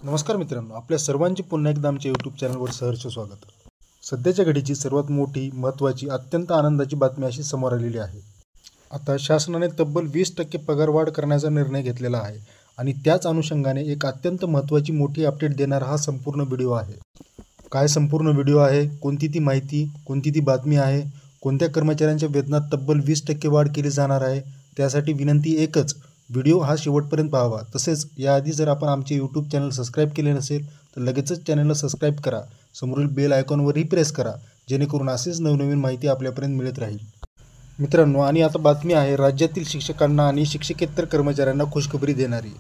नमस्कार मित्रांनो, आपल्या सर्वांचे पुन्हा एकदा आमच्या यूट्यूब चॅनलवर सहर्ष स्वागत। सध्याच्या घडीची सर्वात मोठी, महत्त्वाची, अत्यंत आनंदाची बातमी अशी समोर आलेली आहे। आता शासनाने तब्बल 20% पगारवाढ करण्याचा निर्णय घेतलेला आहे आणि त्याच अनुषंगाने एक अत्यंत महत्त्वाची मोठी अपडेट देणारा हा संपूर्ण व्हिडिओ आहे। काय संपूर्ण व्हिडिओ आहे, कोणती ती माहिती, कोणती ती बातमी आहे, कोणत्या कर्मचाऱ्यांच्या वेतनात तब्बल 20% वाढ केली जाणार आहे, त्यासाठी विनंती एकच, व्हिडिओ हा शेवटपर्यंत पाहावा। तसेच याआधी जर आपण आमचे यूट्यूब चॅनल सबस्क्राईब केले नसेल तर लगेचच चॅनलला सबस्क्राईब करा, समोरील बेल आयकॉनवरही प्रेस करा, जेणेकरून असेच नवनवीन माहिती आपल्यापर्यंत मिळत राहील। मित्रांनो, आणि आता बातमी आहे राज्यातील शिक्षकांना आणि शिक्षकेतर कर्मचाऱ्यांना खुशखबरी देणारी।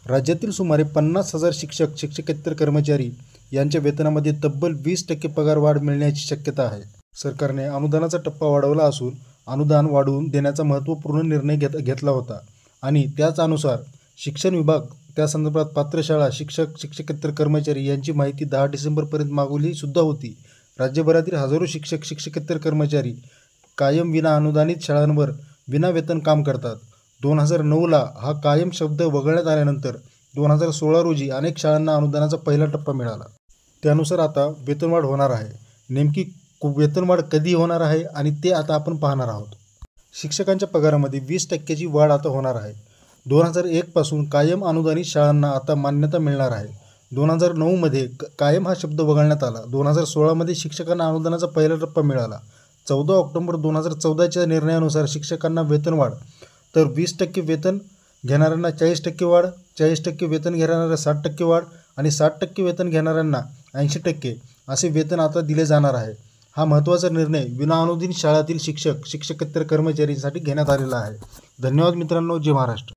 राज्यातील सुमारे 50,000 शिक्षक, शिक्षकेतर कर्मचारी यांच्या वेतनामध्ये तब्बल 20% पगार वाढ मिळण्याची शक्यता आहे। सरकारने अनुदानाचा टप्पा वाढवला असून अनुदान वाढवून देण्याचा महत्त्वपूर्ण निर्णय घेतला होता आणि त्याच अनुसार शिक्षण विभाग त्या संदर्भात पात्र शाळा, शिक्षक, शिक्षकेतर कर्मचारी यांची माहिती 10 डिसेंबरपर्यंत मागवली सुद्धा होती। राज्यभरातील हजारो शिक्षक, शिक्षकेतर कर्मचारी कायम विना अनुदानित शाळांवर विना वेतन काम करतात। 2009ला हा कायम शब्द वगळण्यात आल्यानंतर 2016 रोजी अनेक शाळांना अनुदानाचा पहिला टप्पा मिळाला। त्यानुसार आता वेतनवाढ होणार आहे। नेमकी वेतनवाढ कधी होणार आहे आणि ते आता आपण पाहणार आहोत। शिक्षकांच्या पगारामध्ये 20%ची वाढ आता होणार आहे। 2001 पासून कायम अनुदानित शाळांना आता मान्यता मिळणार आहे। 2009 मध्ये कायम हा शब्द वगळण्यात आला। 2016 मध्ये शिक्षकांना अनुदानाचा पहिला टप्पा मिळाला। 14 ऑक्टोबर 2014च्या निर्णयानुसार शिक्षकांना वेतनवाढ, तर 20% वेतन घेणाऱ्यांना 40% वाढ, 40% वेतन घेणाऱ्यांना 60% वाढ आणि 60% वेतन घेणाऱ्यांना 80% असे वेतन आता दिले जाणार आहे। हा महत्त्वाचा निर्णय विनाअनुदानित शाळांतील शिक्षक, शिक्षकेतर कर्मचाऱ्यांसाठी घेण्यात आलेला आहे। धन्यवाद मित्रांनो, जय महाराष्ट्र।